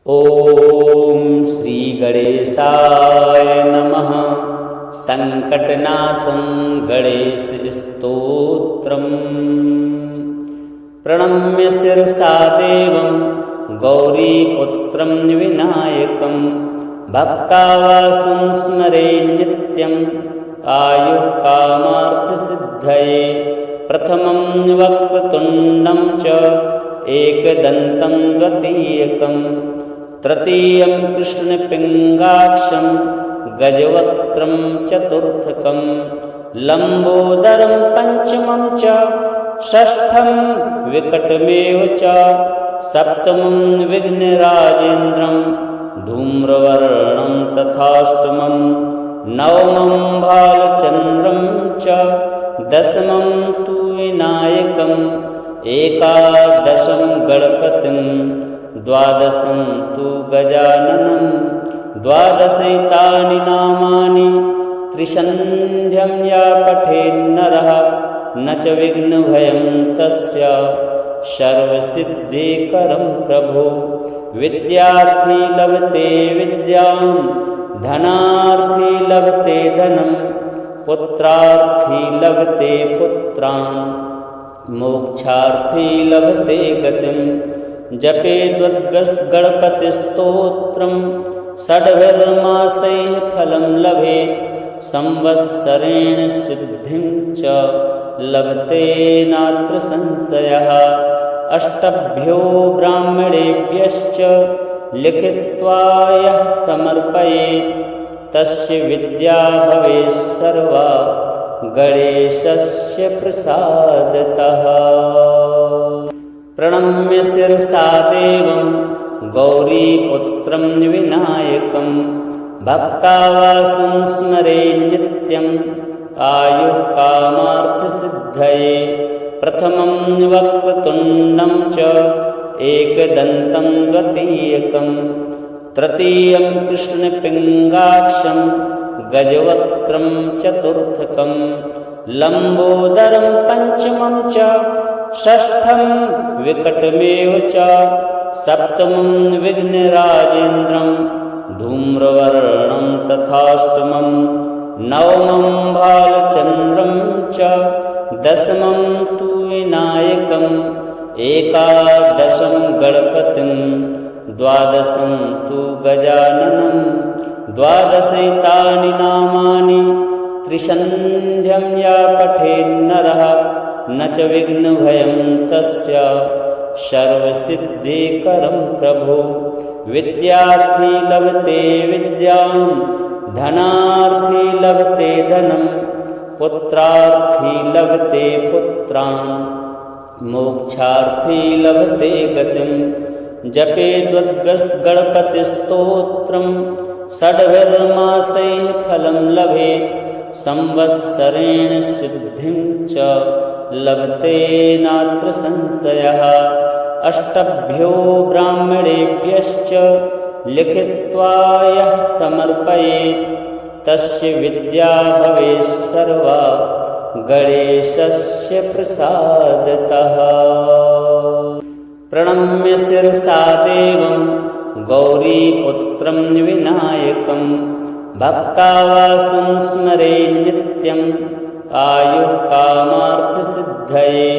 ॐ श्री गणेशाय नमः। संकटनाशं गणेशस्तोत्रम्। प्रणम्य शिरसा देवं गौरीपुत्रं विनायकं भक्तावासं स्मरे नित्यं आयुः कामार्थसिद्धये। प्रथमं वक्रतुण्डं च एकदन्तं द्वितीयकं तृतीयं कृष्णपिङ्गाक्षं गजवक्त्रं चतुर्थकं लम्बोदरं पञ्चमं च षष्ठं विकटमेव च सप्तमं विघ्नराजेन्द्रं धूम्रवर्णं तथाष्टमं नवमं भालचन्द्रं च दशमं तु विनायकम् एकादशं गणपतिं द्वादशं तु गजाननं द्वादशैतानि नामानि त्रिसन्ध्यं या पठेन्नरः न च विघ्नभयं तस्य सर्वसिद्धिकरं प्रभो। विद्यार्थी लभते विद्यां धनार्थी लभते धनं पुत्रार्थी लभते पुत्रान् मोक्षार्थी लभते गतिं। जपेद्गणपतिस्तोत्रं षड्भिर्मासैः फलं लभेत् संवत्सरेण सिद्धिं च लभते नात्र संशयः। अष्टभ्यो ब्राह्मणेभ्यश्च लिखित्वा यः समर्पयेत् तस्य विद्या भवेत् सर्वा गणेशस्य प्रसादतः। प्रणम्य शिरसा देवं गौरीपुत्रं विनायकं भक्तावासं स्मरे नित्यं आयुः कामार्थसिद्धये। प्रथमं वक्रतुण्डं च एकदन्तं द्वितीयकं तृतीयं कृष्णपिङ्गाक्षं गजवक्त्रं चतुर्थकं लम्बोदरं पञ्चमं च षष्ठं विकटमेव च सप्तमं विघ्नराजेन्द्रं धूम्रवर्णं तथाष्टमं नवमं भालचन्द्रं च दशमं तु विनायकम् एकादशं गणपतिं द्वादशं तु गजाननं द्वादशैतानि नामानि त्रिसन्ध्यं या पठेन्नरः न च विघ्नभयं तस्य सर्वसिद्धिकरं प्रभो। विद्यार्थी लभते विद्यां धनार्थी लभते धनं पुत्रार्थी लभते पुत्रान् मोक्षार्थी लभते गतिं। जपेद्गणपतिस्तोत्रं षड्भिर्मासैः फलं लभेत् संवत्सरेण सिद्धिं च लभते नात्र संशयः। अष्टभ्यो ब्राह्मणेभ्यश्च लिखित्वा यः समर्पयेत् तस्य विद्या भवेत् सर्वा गणेशस्य प्रसादतः। प्रणम्य शिरसा देवं गौरीपुत्रं विनायकं भक्तावासं स्मरे नित्यं आयुः कामार्थसिद्धये।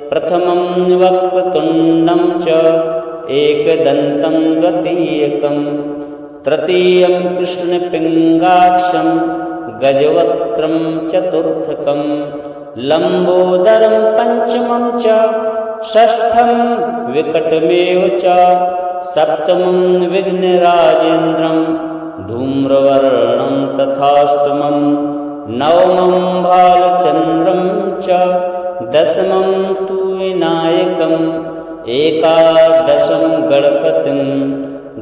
प्रथमं वक्रतुण्डं च एकदन्तं द्वितीयकं तृतीयं कृष्णपिङ्गाक्षं गजवक्त्रं चतुर्थकं लम्बोदरं पञ्चमं च षष्ठं विकटमेव च सप्तमं विघ्नराजेन्द्रं धूम्रवर्णं तथाष्टमं नवमं भालचन्द्रं च दशमं तु विनायकम् एकादशं गणपतिं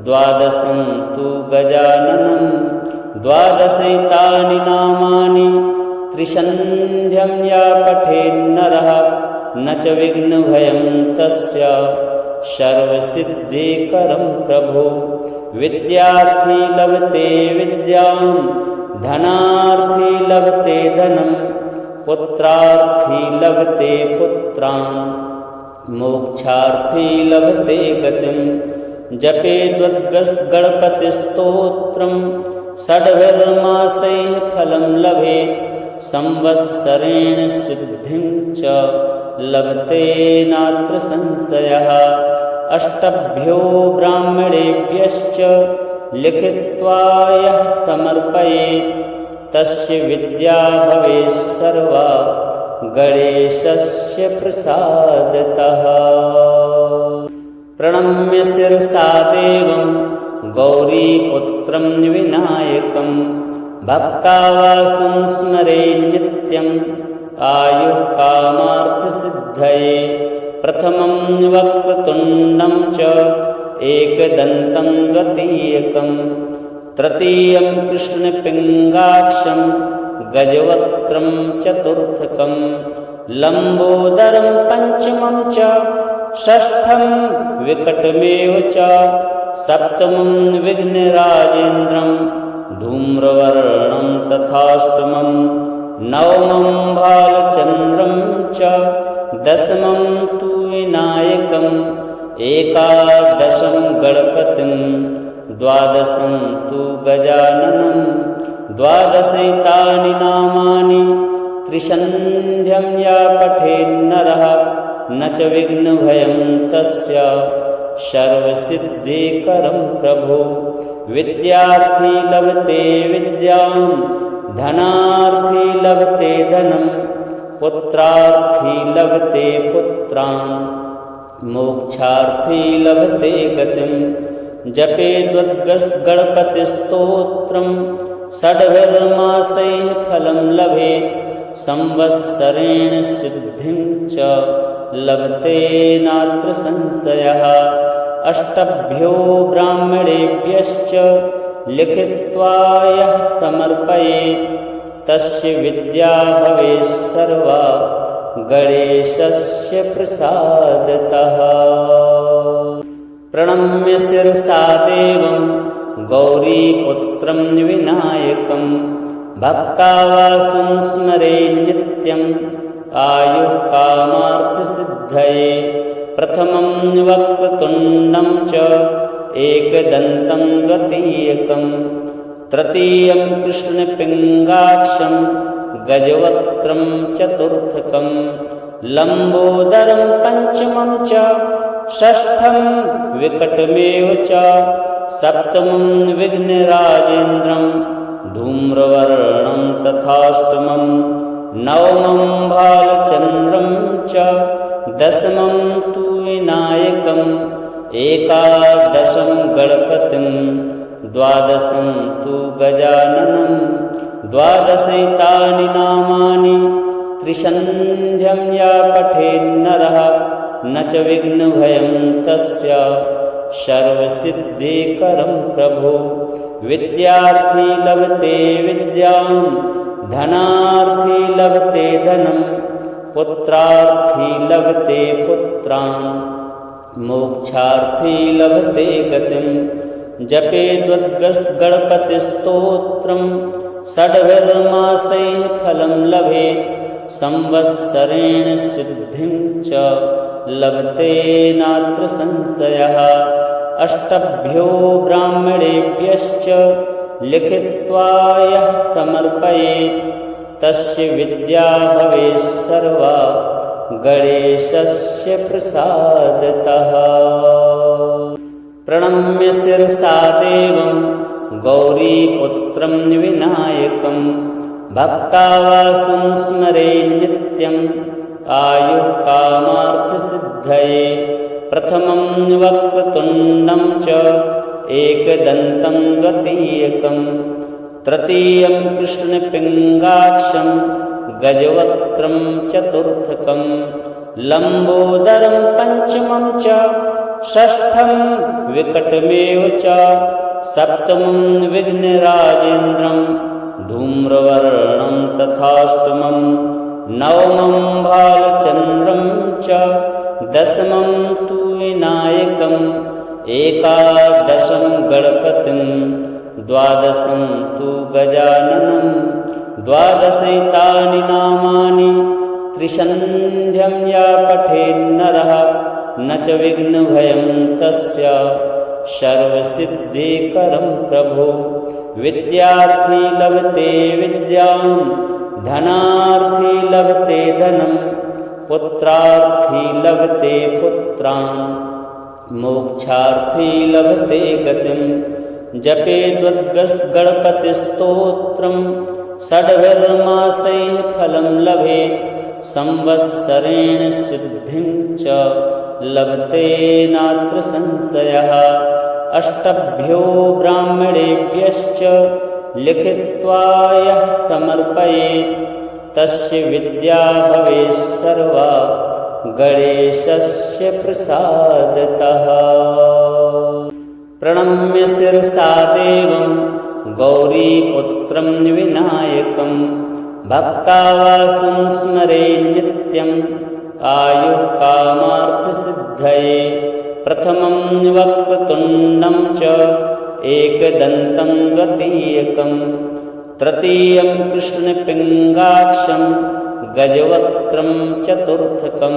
द्वादशं तु गजाननं द्वादशैतानि नामानि त्रिसन्ध्यं या पठेन्नरः न च विघ्नभयं तस्य सर्वसिद्धिकरं प्रभो। विद्यार्थी लभते विद्यां धनार्थी लभते धनं पुत्रार्थी लभते पुत्रान् मोक्षार्थी लभते गतिं। जपेद्गणपतिस्तोत्रं षड्भिर्मासैः फलं लभेत् संवत्सरेण सिद्धिं च लभते नात्र संशयः। अष्टभ्यो ब्राह्मणेभ्यश्च लिखित्वा यः समर्पयेत् तस्य विद्या भवेत् सर्वा गणेशस्य प्रसादतः। प्रणम्य शिरसा देवं गौरीपुत्रं विनायकं भक्तावासं स्मरे नित्यं आयुः कामार्थसिद्धये। प्रथमं वक्रतुण्डं च एकदन्तं द्वितीयकं तृतीयं कृष्णपिङ्गाक्षं गजवक्त्रं चतुर्थकं लम्बोदरं पञ्चमं च षष्ठं विकटमेव च सप्तमं विघ्नराजेन्द्रं धूम्रवर्णं तथाष्टमं नवमं भालचन्द्रं च दशमं तु विनायकम् एकादशं गणपतिं द्वादशं तु गजाननं द्वादशैतानि नामानि त्रिसन्ध्यं या पठेन्नरः न च विघ्नभयं तस्य सर्वसिद्धिकरं प्रभो। विद्यार्थी लभते विद्यां धनार्थी लभते धनं पुत्रार्थी लभते पुत्रान् मोक्षार्थी लभते गतिं। जपेद्गणपतिस्तोत्रं षड्भिर्मासैः फलं लभेत् संवत्सरेण सिद्धिं च लभते नात्र संशयः। अष्टभ्यो ब्राह्मणेभ्यश्च लिखित्वा यः समर्पयेत् तस्य विद्या भवेत् सर्वा गणेशस्य प्रसादतः। प्रणम्य शिरसा देवं गौरीपुत्रं विनायकं भक्तावासं स्मरे नित्यं आयुः कामार्थसिद्धये। प्रथमं वक्रतुण्डं च एकदन्तं द्वितीयकं तृतीयं कृष्णपिङ्गाक्षं गजवक्त्रं चतुर्थकं लम्बोदरं पञ्चमं च षष्ठं विकटमेव च सप्तमं विघ्नराजेन्द्रं धूम्रवर्णं तथाष्टमं नवमं भालचन्द्रं च दशमं तु विनायकम् एकादशं गणपतिं द्वादशं तु गजाननं द्वादशैतानि नामानि त्रिसन्ध्यं या पठेन्नरः न च विघ्नभयं तस्य सर्वसिद्धिकरं प्रभो। विद्यार्थी लभते विद्यां धनार्थी लभते धनं पुत्रार्थी लभते पुत्रान् मोक्षार्थी लभते गतिं। जपेद्गणपतिस्तोत्रं षड्भिर्मासैः फलं लभेत् संवत्सरेण सिद्धिं च लभते नात्र संशयः। अष्टभ्यो ब्राह्मणेभ्यश्च लिखित्वा यः समर्पयेत् तस्य विद्या भवेत् सर्वा गणेशस्य प्रसादतः। प्रणम्य शिरसा देवं गौरीपुत्रं विनायकं भक्तावासं स्मरे नित्यं आयुः कामार्थसिद्धये। प्रथमं वक्रतुण्डं च एकदन्तं द्वितीयकं तृतीयं कृष्णपिङ्गाक्षं गजवक्त्रं चतुर्थकं लम्बोदरं पञ्चमं च षष्ठं विकटमेव च सप्तमं विघ्नराजेन्द्रं धूम्रवर्णं तथाष्टमं नवमं भालचन्द्रं च दशमं तु विनायकम् एकादशं गणपतिं द्वादशं तु गजाननं द्वादशैतानि नामानि त्रिसन्ध्यं या पठेन्नरः न च विघ्नभयं तस्य सर्वसिद्धिकरं प्रभो। विद्यार्थी लभते विद्यां, धनार्थी लभते धनं, पुत्रार्थी लभते पुत्रान्, मोक्षार्थी लभते गतिं। जपेद्गणपतिस्तोत्रं षड्भिर्मासैः फलं लभेत्, संवत्सरेण सिद्धिं च लभते नात्र संशयः। अष्टभ्यो ब्राह्मणेभ्यश्च लिखित्वा यः समर्पयेत्, तस्य विद्या भवेत् सर्वा गणेशस्य प्रसादतः। प्रणम्य शिरसा देवं गौरीपुत्रं विनायकं, भक्तावासं स्मरे नित्यं आयुः कामार्थसिद्धये। प्रथमं वक्रतुण्डं च एकदन्तं द्वितीयकं, तृतीयं कृष्णपिङ्गाक्षं गजवक्त्रं चतुर्थकं,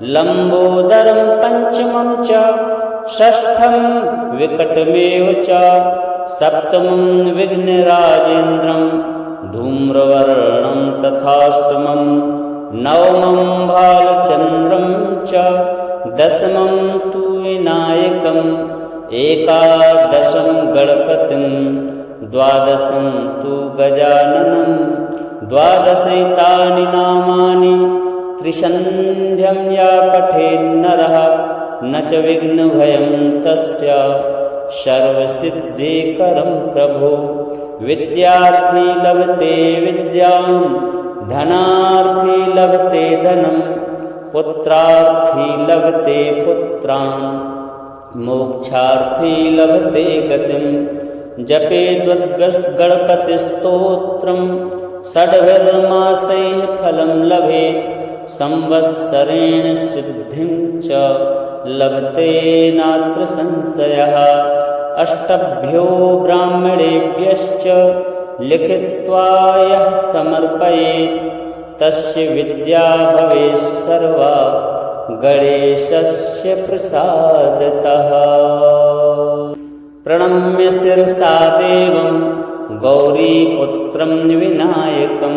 लम्बोदरं पञ्चमं च षष्ठं विकटमेव च, सप्तमं विघ्नराजेन्द्रं धूम्रवर्णं तथाष्टमं, नवमं बालचन्द्रं च, दशमं तु विनायकम्, एकादशं गणपतिं, द्वादशं तु गजाननं, द्वादशैतानि नामानि त्रिसन्ध्यं या पठेन्नरः, न च विघ्नभयं तस्य सर्वसिद्धिकरं प्रभो। विद्यार्थी लभते विद्यां, धनार्थी लभते धनं, पुत्रार्थी लभते पुत्रान्, मोक्षार्थी लभते गतिं। जपेद्गणपतिस्तोत्रं षड्भिर्मासैः फलं लभेत्, संवत्सरेण सिद्धिं च लभते नात्र संशयः। अष्टभ्यो ब्राह्मणेभ्यश्च लिखित्वा यः समर्पयेत्, तस्य विद्या भवेत् सर्वा गणेशस्य प्रसादतः। प्रणम्य शिरसा देवं गौरीपुत्रं विनायकं,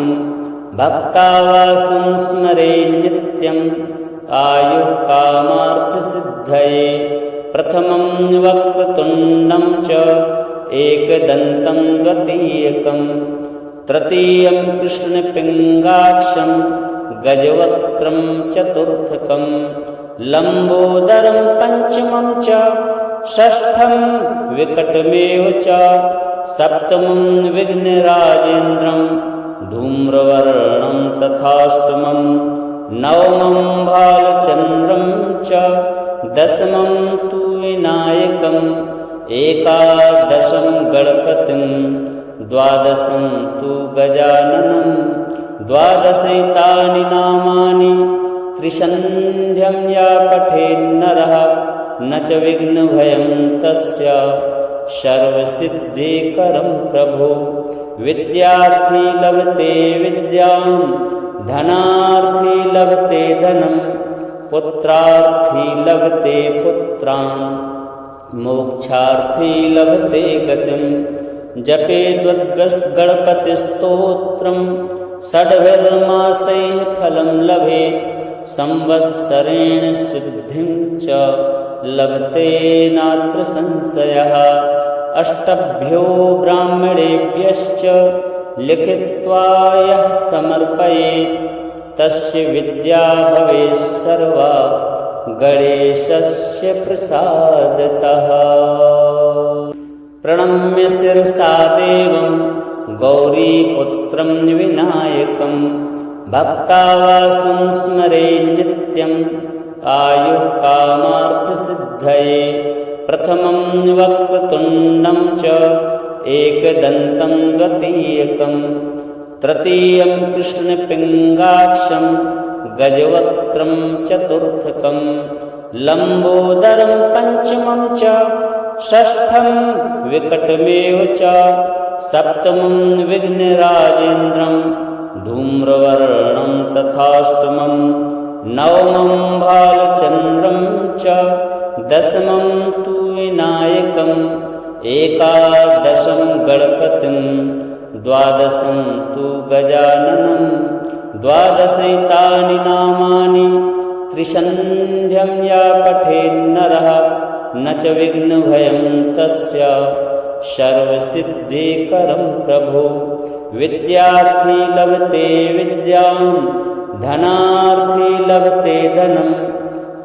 भक्तावासं स्मरे नित्यं आयुः कामार्थसिद्धये। प्रथमं वक्रतुण्डं च एकदन्तं द्वितीयकं, तृतीयं कृष्णपिङ्गाक्षं गजवक्त्रं चतुर्थकं, लम्बोदरं पञ्चमं च षष्ठं विकटमेव च, सप्तमं विघ्नराजेन्द्रं धूम्रवर्णं तथाष्टमं, नवमं बालचन्द्रं च, दशमं तु विनायकम्, एकादशं गणपतिं, द्वादशं तु गजाननं, द्वादशैतानि नामानि त्रिसन्ध्यं या पठेन्नरः, न च विघ्नभयं तस्य सर्वसिद्धिकरं प्रभो। विद्यार्थी लभते विद्यां, धनार्थी लभते धनं, पुत्रार्थी लभते पुत्रान्, मोक्षार्थी लभते गतिं। जपेद्गणपतिस्तोत्रं षड्भिर्मासैः फलं लभेत्, संवत्सरेण सिद्धिं च लभते नात्र संशयः। अष्टभ्यो ब्राह्मणेभ्यश्च लिखित्वा यः समर्पयेत्, तस्य विद्या भवेत् सर्वा गणेशस्य प्रसादतः। प्रणम्य शिरसा देवं गौरीपुत्रं विनायकं, भक्तावासं स्मरे नित्यं आयुः कामार्थसिद्धये। प्रथमं वक्रतुण्डं च एकदन्तं द्वितीयकं, तृतीयं कृष्णपिङ्गाक्षं गजवक्त्रं चतुर्थकं, लम्बोदरं पञ्चमं च षष्ठं विकटमेव च, सप्तमं विघ्नराजेन्द्रं धूम्रवर्णं तथाष्टमं, नवमं बालचन्द्रं च, दशमं तु विनायकम् एकादशं गणपतिं द्वादशं तु गजाननं द्वादशैतानि नामानि त्रिसन्ध्यं या पठेन्नरः न च विघ्नभयं तस्य सर्वसिद्धिकरं प्रभो। विद्यार्थी लभते विद्यां धनार्थी लभते धनं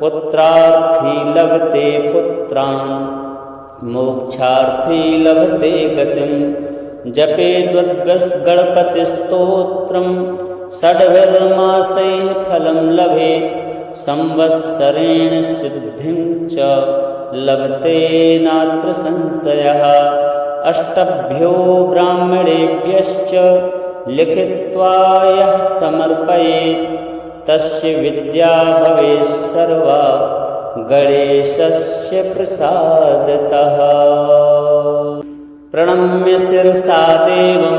पुत्रार्थी लभते पुत्रान् मोक्षार्थी लभते गतिं। जपेद्गणपतिस्तोत्रं षड्भिर्मासैः फलं लभेत् संवत्सरेण सिद्धिं च लभते नात्र संशयः। अष्टभ्यो ब्राह्मणेभ्यश्च लिखित्वा यः समर्पयेत् तस्य विद्या भवेत् सर्वा गणेशस्य प्रसादतः। प्रणम्य शिरसा देवं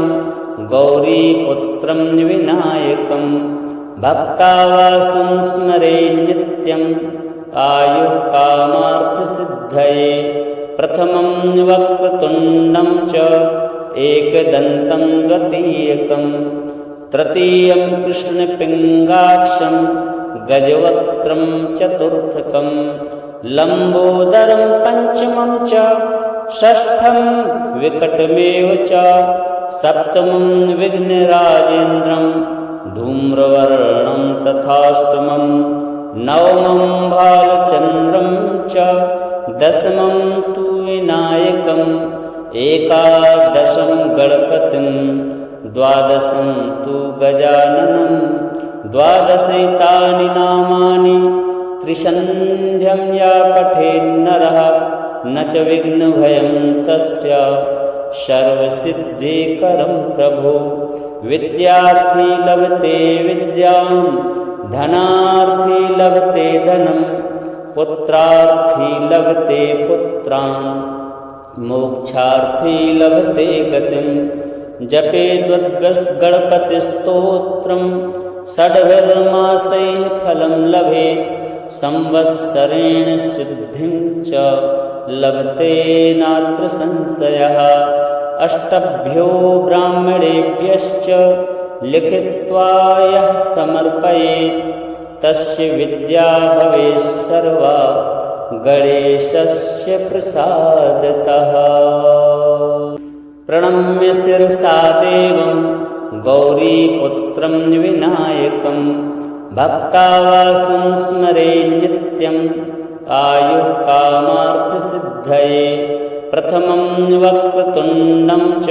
गौरीपुत्रं विनायकं भक्तावासं स्मरे नित्यम् आयुः कामार्थसिद्धये। प्रथमं वक्रतुण्डं च एकदन्तं द्वितीयकं तृतीयं कृष्णपिङ्गाक्षं गजवक्त्रं चतुर्थकं लम्बोदरं पञ्चमं च षष्ठं विकटमेव च सप्तमं विघ्नराजेन्द्रं धूम्रवर्णं तथाष्टमं नवमं बालचन्द्रं च दशमं तु विनायकम् एकादशं गणपतिं द्वादशं तु गजाननं द्वादशैतानि नामानि त्रिसन्ध्यं या पठेन्नरः न च विघ्नभयं तस्य सर्वसिद्धिकरं प्रभो। विद्यार्थी लभते विद्यां धनार्थी लभते धनं पुत्रार्थी लभते पुत्रान् मोक्षार्थी लभते गतिं। जपेद्गणपतिस्तोत्रं षड्भिर्मासैः फलं लभेत् संवत्सरेण सिद्धिं च लभते नात्र संशयः। अष्टभ्यो ब्राह्मणेभ्यश्च लिखित्वा यः समर्पयेत् तस्य विद्या भवेत् सर्वा गणेशस्य प्रसादतः। प्रणम्य शिरसा देवं गौरीपुत्रं विनायकं भक्तावासं स्मरे नित्यम् आयुः कामार्थसिद्धये। प्रथमं वक्रतुण्डं च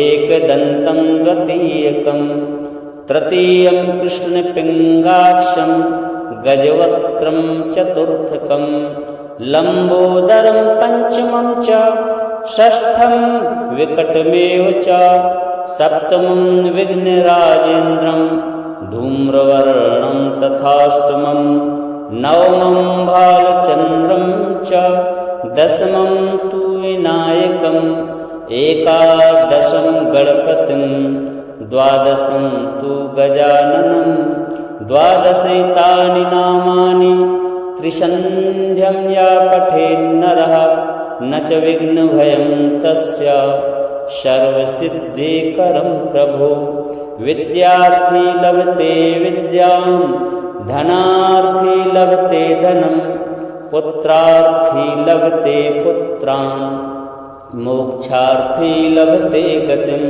एकदन्तं द्वितीयकं तृतीयं कृष्णपिङ्गाक्षं गजवक्त्रं चतुर्थकं लम्बोदरं पञ्चमं च षष्ठं विकटमेव च सप्तमं विघ्नराजेन्द्रं धूम्रवर्णं तथाष्टमं नवमं बालचन्द्रं च दशमं तु विनायकम् एकादशं गणपतिं द्वादशं तु गजाननं द्वादशैतानि नामानि त्रिसन्ध्यं या पठेन्नरः न च विघ्नभयं तस्य सर्वसिद्धिकरं प्रभो। विद्यार्थी लभते विद्यां धनार्थी लभते धनं पुत्रार्थी लभते पुत्रान् मोक्षार्थी लभते गतिं।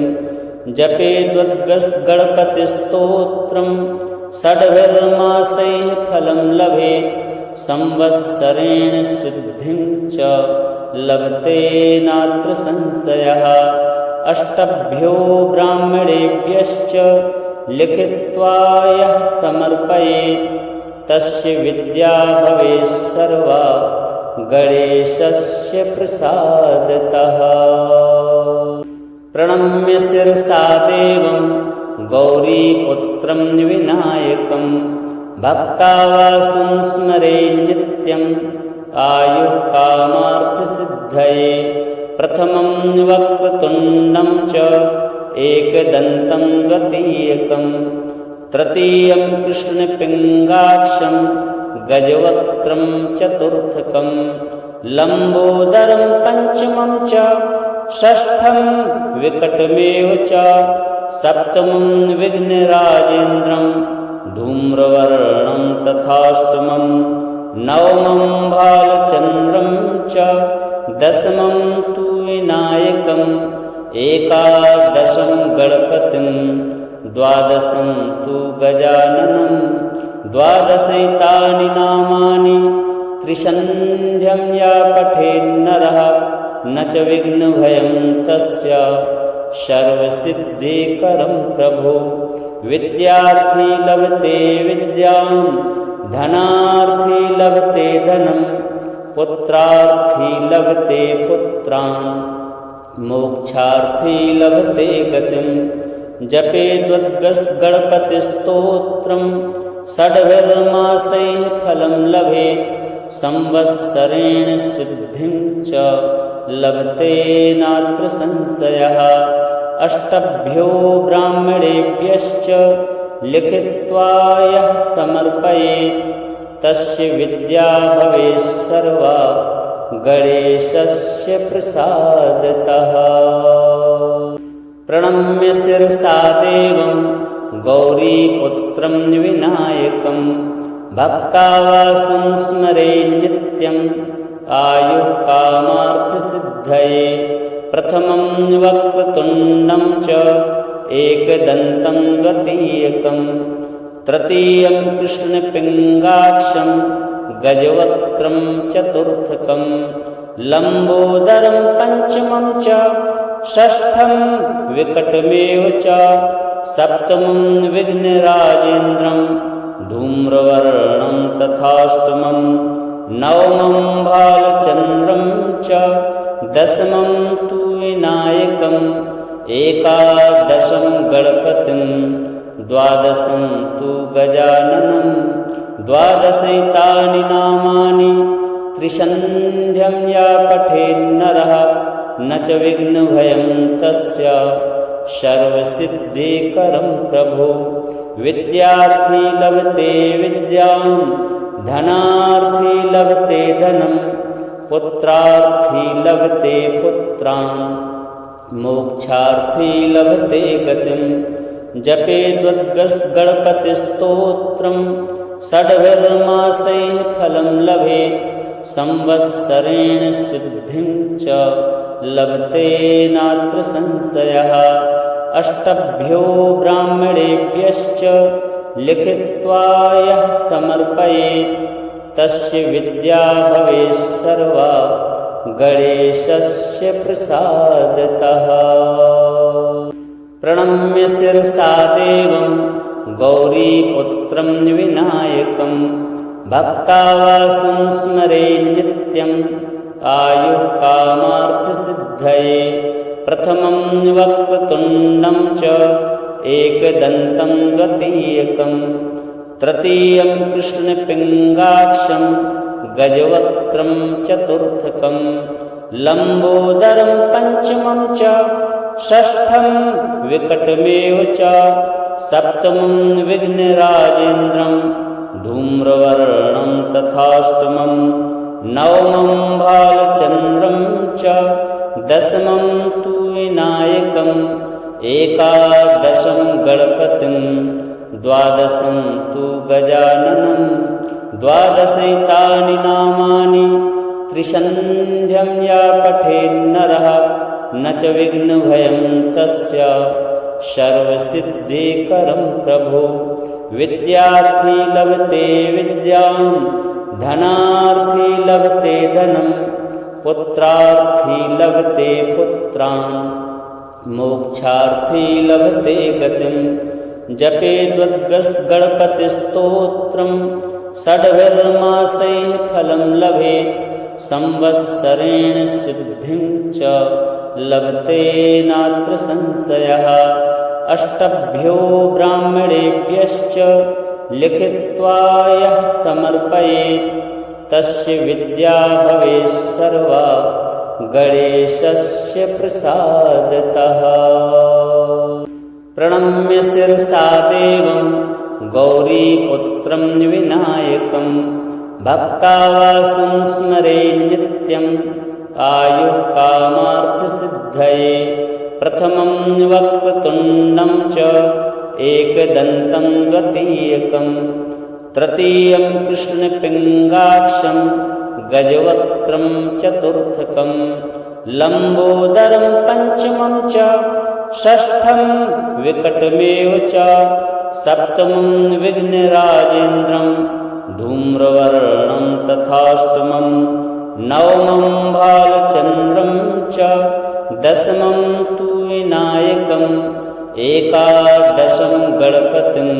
जपेद्गणपतिस्तोत्रं षड्भिर्मासैः फलं लभेत् संवत्सरेण सिद्धिं च लभते नात्र संशयः। अष्टभ्यो ब्राह्मणेभ्यश्च लिखित्वा यः समर्पयेत् तस्य विद्या भवेत् सर्वा गणेशस्य प्रसादतः। प्रणम्य शिरसा देवं गौरीपुत्रं विनायकं भक्तावासं स्मरे नित्यम् आयुः कामार्थसिद्धये। प्रथमं वक्रतुण्डं च एकदन्तं द्वितीयकं तृतीयं कृष्णपिङ्गाक्षं गजवक्त्रं चतुर्थकं लम्बोदरं पञ्चमं च षष्ठं विकटमेव च सप्तमं विघ्नराजेन्द्रं धूम्रवर्णं तथाष्टमं नवमं भालचन्द्रं च दशमं तु विनायकम् एकादशं गणपतिं द्वादशं तु गजाननं द्वादशैतानि नामानि त्रिसन्ध्यं या पठेन्नरः न च विघ्नभयं तस्य सर्वसिद्धिकरं प्रभो विद्यार्थी लभते विद्यां धनार्थी लभते धनं पुत्रार्थी लभते पुत्रान् मोक्षार्थी लभते गतिं जपेद्गणपतिस्तोत्रं षड्भिर्मासैः फलं लभेत् संवत्सरेण सिद्धिं च लभते नात्र संशयः अष्टभ्यो ब्राह्मणेभ्यश्च लिखित्वा यः समर्पयेत् तस्य विद्या भवेत् सर्वा गणेशस्य प्रसादतः। प्रणम्य शिरसा देवं गौरीपुत्रं विनायकं भक्तावासं स्मरे नित्यम् आयुः कामार्थसिद्धये प्रथमं वक्रतुण्डं च एकदन्तं द्वितीयकं तृतीयं कृष्णपिङ्गाक्षं गजवक्त्रं चतुर्थकं लम्बोदरं पञ्चमं च षष्ठं विकटमेव च सप्तमं विघ्नराजेन्द्रं धूम्रवर्णं तथाष्टमं नवमं भालचन्द्रं च दशमं तु विनायकम् एकादशं गणपतिं द्वादशं तु गजाननं द्वादशैतानि नामानि त्रिसन्ध्यं या पठेन्नरः न च विघ्नभयं तस्य सर्वसिद्धिकरं प्रभो विद्यार्थी लभते विद्यां धनार्थी लभते धनं पुत्रार्थी लभते पुत्रान् मोक्षार्थी लभते गतिं जपेद्गणपतिस्तोत्रं षड्भिर्मासैः फलं लभेत् संवत्सरेण सिद्धिं च लभते नात्र संशयः अष्टभ्यो ब्राह्मणेभ्यश्च लिखित्वा यः समर्पयेत् तस्य विद्या भवेत् सर्वा गणेशस्य प्रसादतः। प्रणम्य शिरसा देवं गौरीपुत्रं विनायकं भक्तावासं स्मरे नित्यम् आयुः कामार्थसिद्धये प्रथमं वक्रतुण्डं च एकदन्तं द्वितीयकं तृतीयं कृष्णपिङ्गाक्षं गजवक्त्रं चतुर्थकं लम्बोदरं पञ्चमं च षष्ठं विकटमेव च सप्तमं विघ्नराजेन्द्रं धूम्रवर्णं तथाष्टमं नवमं भालचन्द्रं च दशमं तु विनायकम् एकादशं गणपतिं द्वादशं तु गजाननं द्वादशैतानि नामानि त्रिसन्ध्यं या पठेन्नरः न च विघ्नभयं तस्य सर्वसिद्धिकरं प्रभो विद्यार्थी लभते विद्यां धनार्थी लभते धनं पुत्रार्थी लभते पुत्रान् मोक्षार्थी लभते गतिं जपेद्गणपतिस्तोत्रं षड्भिर्मासैः फलं लभेत् संवत्सरेण सिद्धिं च लभते नात्र संशयः अष्टभ्यो ब्राह्मणेभ्यश्च लिखित्वा यः समर्पयेत् तस्य विद्या भवेत् सर्वा गणेशस्य प्रसादतः। प्रणम्य शिरसा देवं गौरीपुत्रं विनायकं भक्तावासं स्मरे नित्यम् आयुः कामार्थसिद्धये प्रथमं वक्रतुण्डं च एकदन्तं द्वितीयकं तृतीयं कृष्णपिङ्गाक्षं गजवक्त्रं चतुर्थकं लम्बोदरं पञ्चमं च षष्ठं विकटमेव च सप्तमं विघ्नराजेन्द्रं धूम्रवर्णं तथाष्टमं नवमं भालचन्द्रं च दशमं तु विनायकम् एकादशं गणपतिं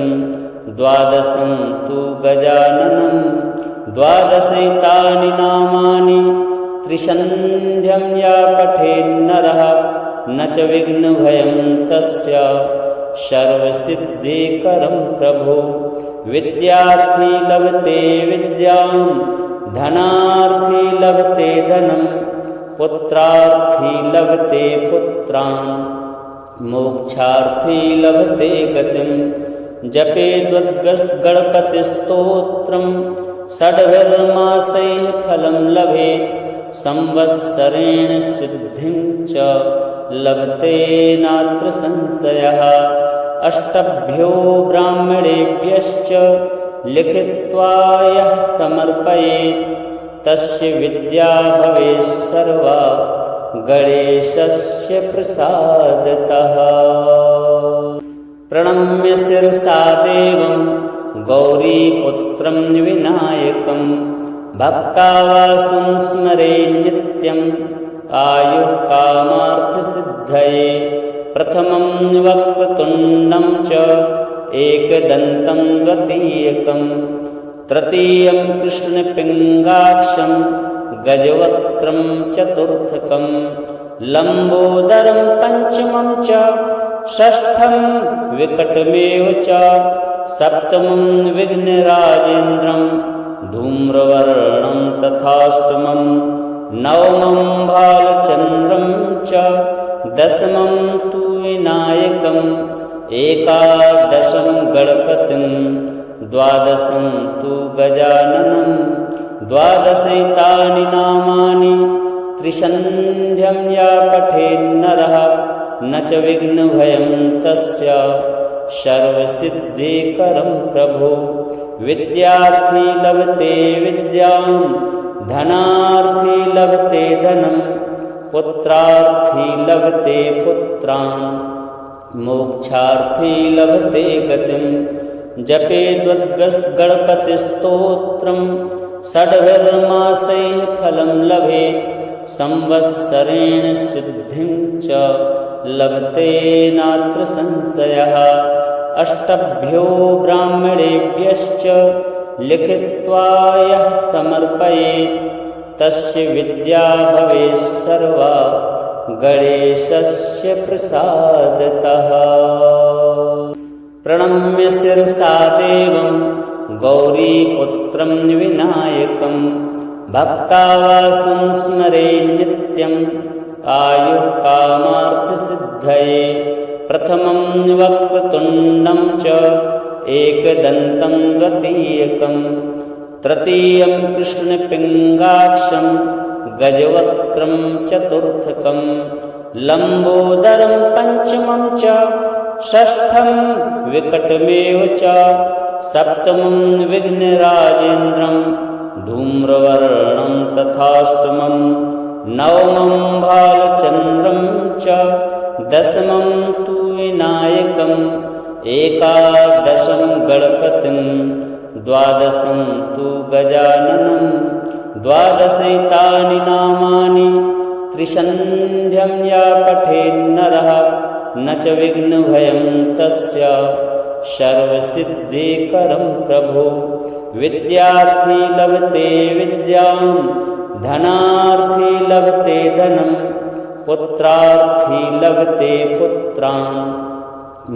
द्वादशं तु गजाननं द्वादशैतानि नामानि त्रिसन्ध्यं या पठेन्नरः न च विघ्नभयं तस्य सर्वसिद्धिकरं प्रभो विद्यार्थी लभते विद्यां धनार्थी लभते धनं पुत्रार्थी लभते पुत्रान् मोक्षार्थी लभते गतिं जपेद्गणपतिस्तोत्रं षड्भिर्मासैः फलं लभेत् संवत्सरेण सिद्धिं च लभते नात्र संशयः अष्टभ्यो ब्राह्मणेभ्यश्च लिखित्वा यः समर्पयेत् तस्य विद्या भवेत् सर्वा गणेशस्य प्रसादतः। प्रणम्य शिरसा देवं गौरीपुत्रं विनायकं भक्तावासं स्मरे नित्यम् आयुः कामार्थसिद्धये प्रथमं वक्रतुण्डं च एकदन्तं द्वितीयकं तृतीयं कृष्णपिङ्गाक्षं गजवक्त्रं चतुर्थकं लम्बोदरं पञ्चमं च षष्ठं विकटमेव च सप्तमं विघ्नराजेन्द्रं धूम्रवर्णं तथाष्टमं नवमं भालचन्द्रं च दशमं तु विनायकम् एकादशं गणपतिं द्वादशं तु गजाननं द्वादशैतानि नामानि त्रिसन्ध्यं या पठेन्नरः न च विघ्नभयं तस्य सर्वसिद्धिकरं प्रभो विद्यार्थी लभते विद्यां धनार्थी लभते धनं पुत्रार्थी लभते पुत्रान् मोक्षार्थी लभते गतिं जपेद्गणपतिस्तोत्रं षड्भिर्मासैः फलं लभेत् संवत्सरेण सिद्धिं च लभते नात्र संशयः अष्टभ्यो ब्राह्मणेभ्यश्च लिखित्वा यः समर्पयेत् तस्य विद्या भवेत् सर्वा गणेशस्य प्रसादतः। प्रणम्य शिरसा देवं गौरीपुत्रं विनायकं भक्तावासं स्मरे नित्यम् आयुः कामार्थसिद्धये प्रथमं वक्रतुण्डं च एकदन्तं द्वितीयकं तृतीयं कृष्णपिङ्गाक्षं गजवक्त्रं चतुर्थकं लम्बोदरं पञ्चमं च षष्ठं विकटमेव च सप्तमं विघ्नराजेन्द्रं धूम्रवर्णं तथाष्टमं नवमं भालचन्द्रं च दशमं तु विनायकम् एकादशं गणपतिं द्वादशं तु गजाननं द्वादशैतानि नामानि त्रिसन्ध्यं या पठेन्नरः न च विघ्नभयं तस्य सर्वसिद्धिकरं प्रभो विद्यार्थी लभते विद्यां धनार्थी लभते धनं पुत्रार्थी लभते पुत्रान्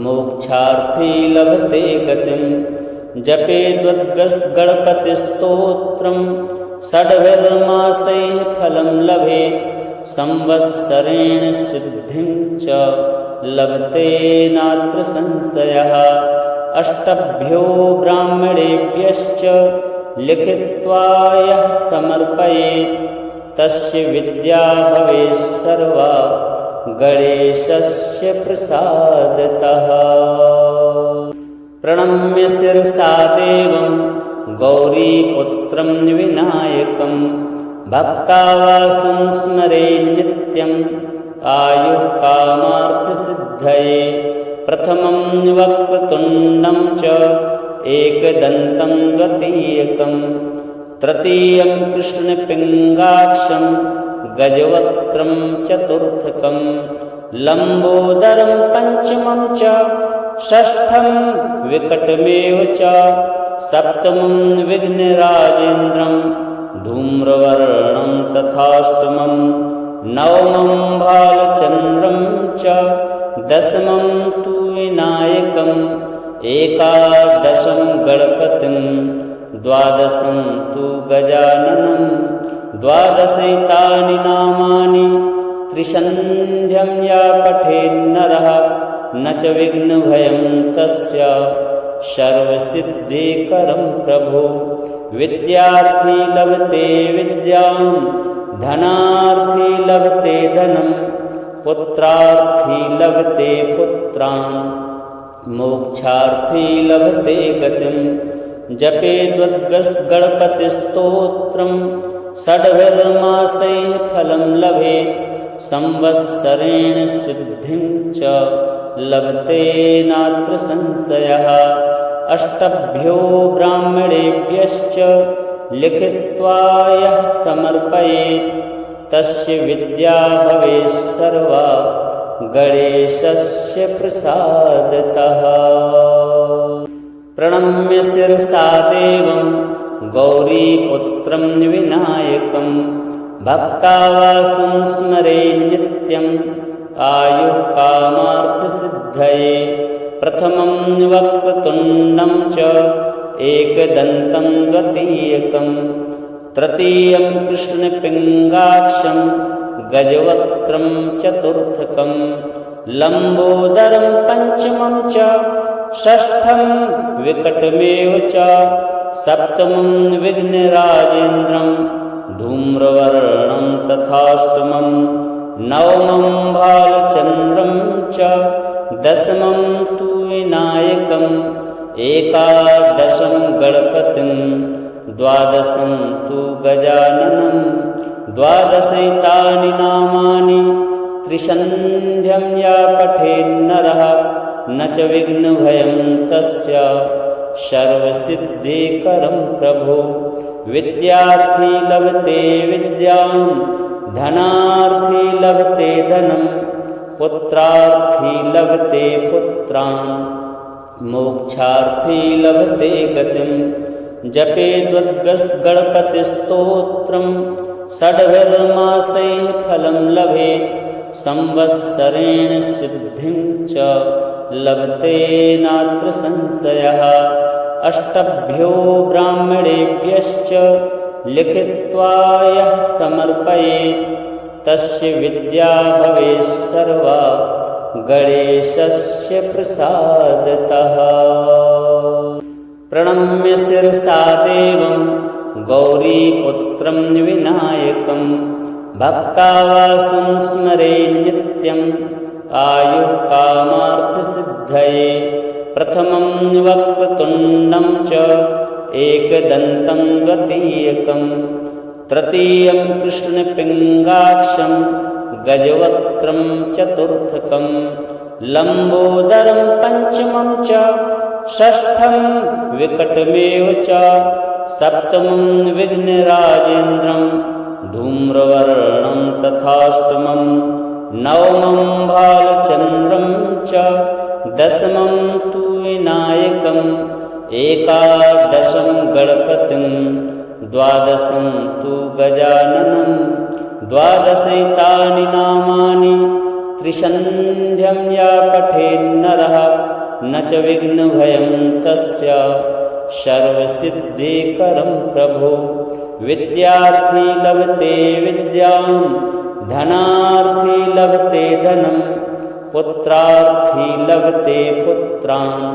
मोक्षार्थी लभते गतिं जपेद्गणपतिस्तोत्रं षड्भिर्मासैः फलं लभेत् संवत्सरेण सिद्धिं च लभते नात्र संशयः अष्टभ्यो ब्राह्मणेभ्यश्च लिखित्वा यः समर्पयेत् तस्य विद्या भवेत् सर्वा गणेशस्य प्रसादतः। प्रणम्य शिरसा देवं गौरीपुत्रं विनायकं भक्तावासं स्मरे नित्यम् आयुः कामार्थसिद्धये। प्रथमं वक्रतुण्डं च एकदन्तं द्वितीयकं तृतीयं कृष्णपिङ्गाक्षं गजवक्त्रं चतुर्थकं लम्बोदरं पञ्चमं च षष्ठं विकटमेव च सप्तमं विघ्नराजेन्द्रं धूम्रवर्णं तथाष्टमं नवमं भालचन्द्रं च दशमं तु विनायकम् एकादशं गणपतिं द्वादशं तु गजाननं द्वादशैतानि नामानि त्रिसन्ध्यं या पठेन्नरः न च विघ्नभयं तस्य सर्वसिद्धिकरं प्रभो। विद्यार्थी लभते विद्यां धनार्थी लभते धनं पुत्रार्थी लभते पुत्रान् मोक्षार्थी लभते गतिं। जपेद्गणपतिस्तोत्रं षड्भिर्मासैः फलं लभेत् संवत्सरेण सिद्धिं च लभते नात्र संशयः। अष्टभ्यो ब्राह्मणेभ्यश्च लिखित्वा यः समर्पयेत् तस्य विद्या भवेत् सर्वा गणेशस्य प्रसादतः। प्रणम्य शिरसा देवं गौरीपुत्रं विनायकं भक्तावासं स्मरे नित्यम् आयुः कामार्थसिद्धये। प्रथमं वक्रतुण्डं च एकदन्तं द्वितीयकं तृतीयं कृष्णपिङ्गाक्षं गजवक्त्रं चतुर्थकं लम्बोदरं पञ्चमं च षष्ठं विकटमेव च सप्तमं विघ्नराजेन्द्रं धूम्रवर्णं तथाष्टमं नवमं भालचन्द्रं च दशमं तु विनायकम् एकादशं गणपतिं द्वादशं तु गजाननं द्वादशैतानि नामानि त्रिसन्ध्यं या पठेन्नरः न च विघ्नभयं तस्य सर्वसिद्धिकरं प्रभो। विद्यार्थी लभते विद्यां धनार्थी लभते धनं पुत्रार्थी लभते पुत्रान् मोक्षार्थी लभते गतिं। जपेद्गणपतिस्तोत्रं षड्भिर्मासैः फलं लभेत् संवत्सरेण सिद्धिं च लभते नात्र संशयः। अष्टभ्यो ब्राह्मणेभ्यश्च लिखित्वा यः समर्पयेत् तस्य विद्या भवेत् सर्वा गणेशस्य प्रसादतः। प्रणम्य शिरसा देवं गौरीपुत्रं विनायकं भक्तावासं स्मरे नित्यम् आयुः कामार्थसिद्धये। प्रथमं वक्रतुण्डं च एकदन्तं द्वितीयकं तृतीयं कृष्णपिङ्गाक्षं गजवक्त्रं चतुर्थकं लम्बोदरं पञ्चमं च षष्ठं विकटमेव च सप्तमं विघ्नराजेन्द्रं धूम्रवर्णं तथाष्टमं नवमं भालचन्द्रं च दशमं तु विनायकम् एकादशं गणपतिं द्वादशं तु गजाननं द्वादशैतानि नामानि त्रिसन्ध्यं या पठेन्नरः न च विघ्नभयं तस्य सर्वसिद्धिकरं प्रभो। विद्यार्थी लभते विद्यां धनार्थी लभते धनं पुत्रार्थी लभते पुत्रान्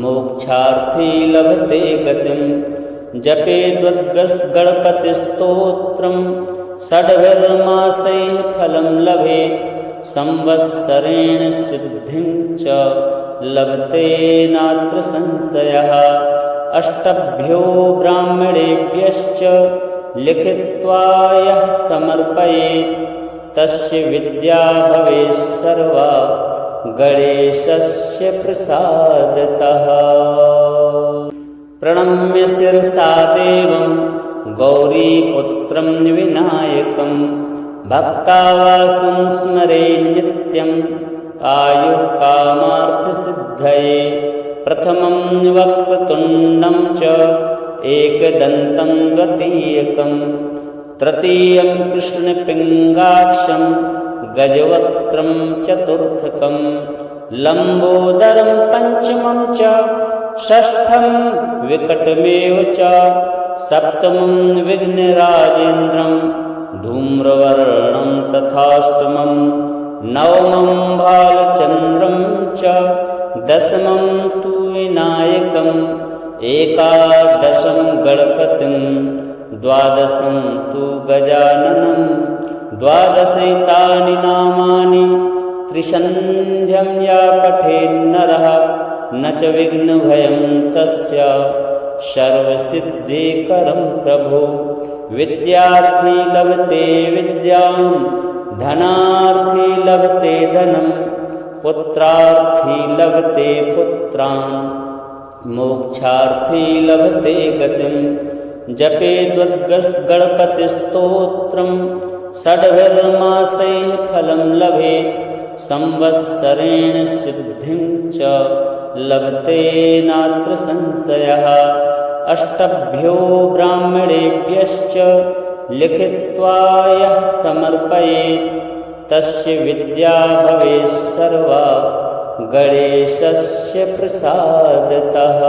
मोक्षार्थी लभते गतिं। जपेद्गणपतिस्तोत्रं षड्भिर्मासैः फलं लभेत् संवत्सरेण सिद्धिं च लभते नात्र संशयः। अष्टभ्यो ब्राह्मणेभ्यश्च लिखित्वा यः समर्पयेत् तस्य विद्या भवेत् सर्वा गणेशस्य प्रसादतः। प्रणम्य शिरसा देवं गौरीपुत्रं विनायकं भक्तावासं स्मरे नित्यं आयुः कामार्थसिद्धये। प्रथमं वक्रतुण्डं च एकदन्तं द्वितीयकं तृतीयं कृष्णपिङ्गाक्षं गजवक्त्रं चतुर्थकं लम्बोदरं पञ्चमं च षष्ठं विकटमेव च सप्तमं विघ्नराजेन्द्रं धूम्रवर्णं तथाष्टमं नवमं बालचन्द्रं च दशमं तु विनायकम् एकादशं गणपतिं द्वादशं तु गजाननं द्वादशैतानि नामानि त्रिसन्ध्यं या पठेन्नरः न च विघ्नभयं तस्य सर्वसिद्धिकरं प्रभो। विद्यार्थी लभते विद्यां धनार्थी लभते धनं पुत्रार्थी लभते पुत्रान् मोक्षार्थी लभते गतिं। जपेद्गणपतिस्तोत्रं षड्भिर्मासैः फलं लभेत् संवत्सरेण सिद्धिं च लभते नात्र संशयः। अष्टभ्यो ब्राह्मणेभ्यश्च लिखित्वा यः समर्पयेत् तस्य विद्या भवेत् सर्वा गणेशस्य प्रसादतः।